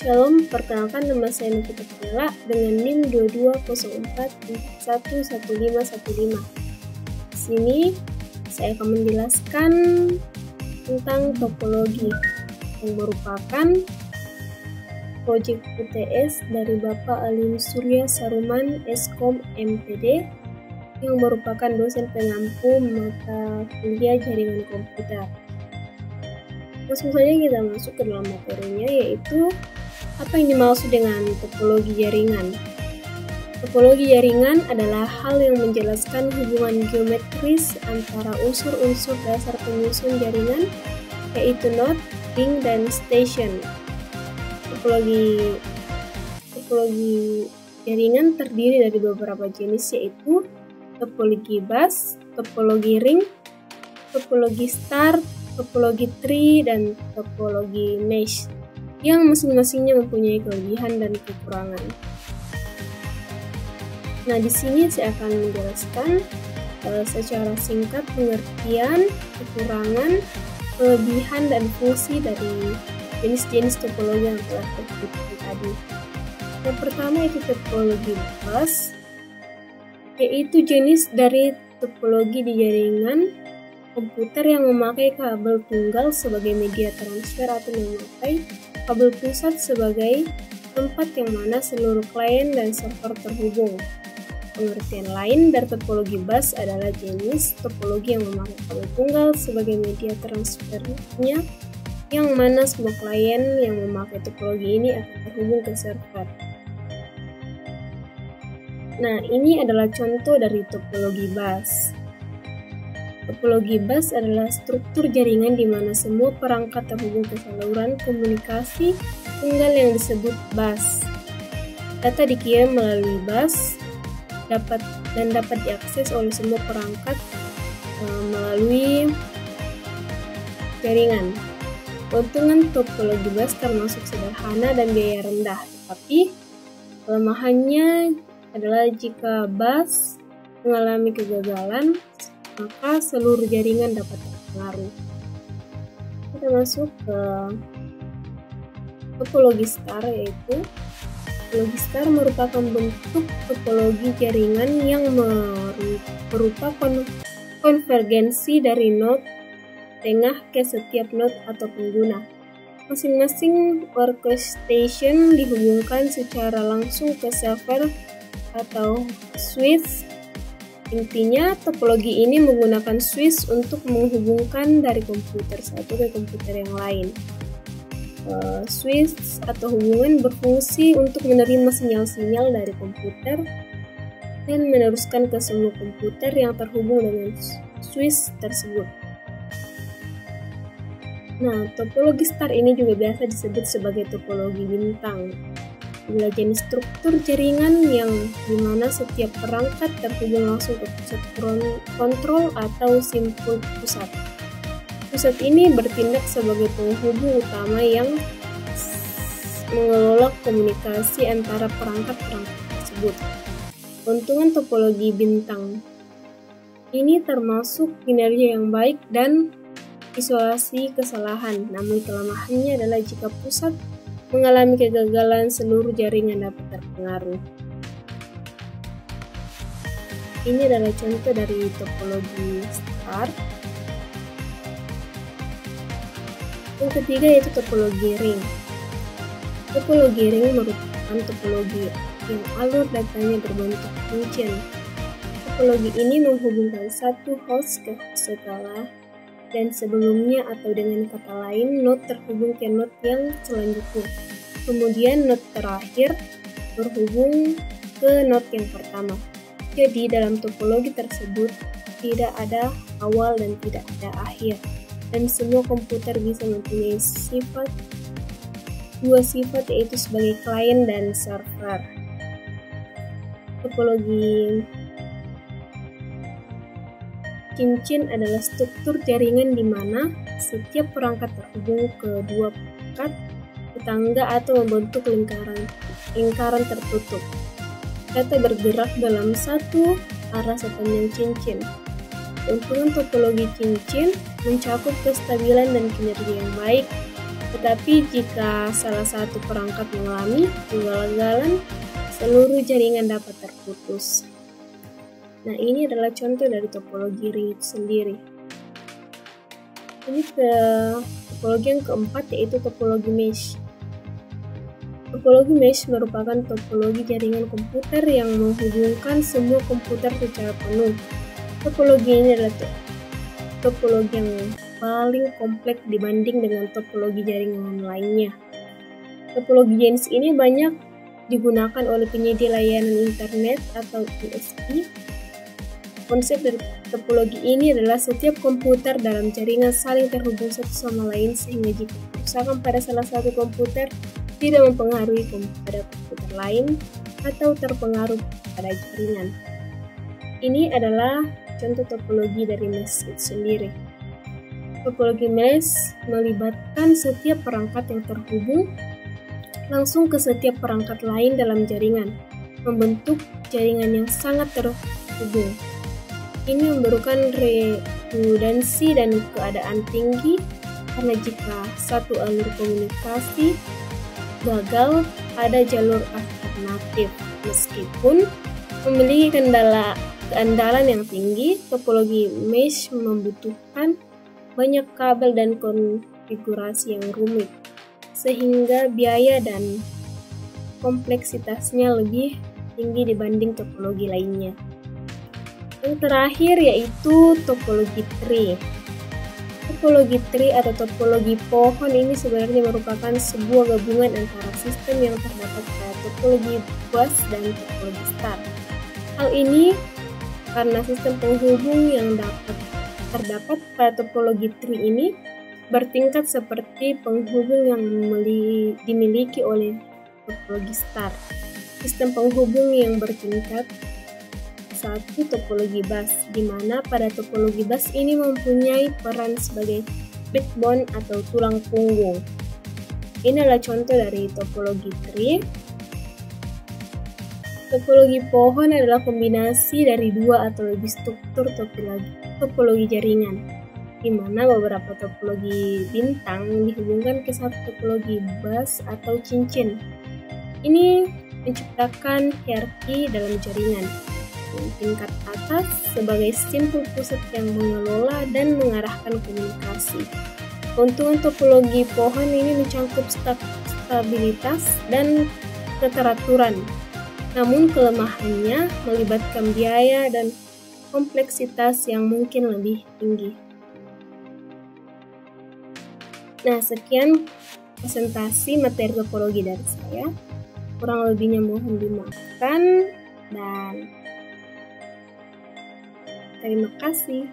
Shalom, perkenalkan nama saya Nikita Pamela dengan NIM 2204411515. Di sini saya akan menjelaskan tentang topologi yang merupakan proyek UTS dari Bapak Alim Surya Saruman, Eskom MPD, yang merupakan dosen pengampu mata kuliah jaringan komputer. Langsung saja kita masuk ke dalam materinya, yaitu apa yang dimaksud dengan topologi jaringan. Topologi jaringan adalah hal yang menjelaskan hubungan geometris antara unsur-unsur dasar penyusun jaringan, yaitu node, ring, dan station. Topologi jaringan terdiri dari beberapa jenis, yaitu topologi bus, topologi ring, topologi star, topologi tree, dan topologi mesh, yang masing-masingnya mempunyai kelebihan dan kekurangan. Nah, di sini saya akan menjelaskan secara singkat pengertian, kekurangan, kelebihan, dan fungsi dari jenis-jenis topologi yang telah disebutkan tadi. Yang pertama itu topologi bus, yaitu jenis dari topologi di jaringan komputer yang memakai kabel tunggal sebagai media transfer atau memakai kabel pusat sebagai tempat yang mana seluruh klien dan server terhubung. Pengertian lain dari topologi bus adalah jenis topologi yang memakai kabel tunggal sebagai media transfernya, yang mana semua klien yang memakai topologi ini akan terhubung ke server. Nah, ini adalah contoh dari topologi bus. Topologi bus adalah struktur jaringan di mana semua perangkat terhubung ke saluran komunikasi tunggal yang disebut bus. Data dikirim melalui bus dapat diakses oleh semua perangkat melalui jaringan. Keuntungan topologi bus termasuk sederhana dan biaya rendah, tetapi kelemahannya adalah jika bus mengalami kegagalan, maka seluruh jaringan dapat terpengaruh. Kita masuk ke topologi star, yaitu topologi star merupakan bentuk topologi jaringan yang berupa konvergensi dari node tengah ke setiap node atau pengguna. Masing-masing workstation dihubungkan secara langsung ke server atau switch. Intinya, topologi ini menggunakan switch untuk menghubungkan dari komputer satu ke komputer yang lain. Switch atau hubungan berfungsi untuk menerima sinyal-sinyal dari komputer dan meneruskan ke semua komputer yang terhubung dengan switch tersebut. Nah, topologi star ini juga biasa disebut sebagai topologi bintang. Adalah jenis struktur jaringan yang dimana setiap perangkat terhubung langsung ke pusat kontrol atau simpul pusat. Pusat ini bertindak sebagai penghubung utama yang mengelola komunikasi antara perangkat-perangkat tersebut. Keuntungan topologi bintang ini termasuk kinerja yang baik dan isolasi kesalahan, namun kelemahannya adalah jika pusat mengalami kegagalan, seluruh jaringan dapat terpengaruh. Ini adalah contoh dari topologi star. Yang ketiga yaitu topologi ring. Topologi ring merupakan topologi yang alur datanya berbentuk cincin. Topologi ini menghubungkan satu host ke setelah dan sebelumnya, atau dengan kata lain, node terhubung ke node yang selanjutnya. Kemudian node terakhir berhubung ke node yang pertama. Jadi dalam topologi tersebut tidak ada awal dan tidak ada akhir. Dan semua komputer bisa mempunyai dua sifat, yaitu sebagai klien dan server. Topologi cincin adalah struktur jaringan di mana setiap perangkat terhubung ke dua perangkat tetangga atau membentuk lingkaran tertutup. Data bergerak dalam satu arah sepanjang cincin. Keuntungan topologi cincin mencakup kestabilan dan kinerja yang baik, Tetapi jika salah satu perangkat mengalami kegagalan, seluruh jaringan dapat terputus. Nah, ini adalah contoh dari topologi ring itu sendiri. Ini ke topologi yang keempat, yaitu topologi mesh. Topologi mesh merupakan topologi jaringan komputer yang menghubungkan semua komputer secara penuh. Topologi ini adalah topologi yang paling kompleks dibanding dengan topologi jaringan lainnya. Topologi jenis ini banyak digunakan oleh penyedia layanan internet atau ISP. Konsep dari topologi ini adalah setiap komputer dalam jaringan saling terhubung satu sama lain, sehingga jika kerusakan pada salah satu komputer tidak mempengaruhi pada komputer lain atau terpengaruh pada jaringan. Ini adalah contoh topologi dari mesh itu sendiri. Topologi mesh melibatkan setiap perangkat yang terhubung langsung ke setiap perangkat lain dalam jaringan, membentuk jaringan yang sangat terhubung. Ini memberikan redundansi dan keadaan tinggi, karena jika satu alur komunikasi gagal, ada jalur alternatif. Meskipun memiliki keandalan yang tinggi, topologi mesh membutuhkan banyak kabel dan konfigurasi yang rumit, sehingga biaya dan kompleksitasnya lebih tinggi dibanding topologi lainnya. Yang terakhir yaitu topologi tree. Topologi tree atau topologi pohon ini sebenarnya merupakan sebuah gabungan antara sistem yang terdapat pada topologi bus dan topologi star. Hal ini karena sistem penghubung yang terdapat pada topologi tree ini bertingkat seperti penghubung yang dimiliki oleh topologi star. Sistem penghubung yang bertingkat satu topologi bus, di mana pada topologi bus ini mempunyai peran sebagai backbone atau tulang punggung. Ini adalah contoh dari topologi tree. Topologi pohon adalah kombinasi dari dua atau lebih struktur topologi jaringan, di mana beberapa topologi bintang dihubungkan ke satu topologi bus atau cincin. Ini menciptakan hierarki dalam jaringan. Tingkat atas sebagai simpul pusat yang mengelola dan mengarahkan komunikasi. Keuntungan topologi pohon ini mencakup stabilitas dan keteraturan, namun kelemahannya melibatkan biaya dan kompleksitas yang mungkin lebih tinggi. Nah, sekian presentasi materi topologi dari saya. Kurang lebihnya mohon dimaafkan dan terima kasih.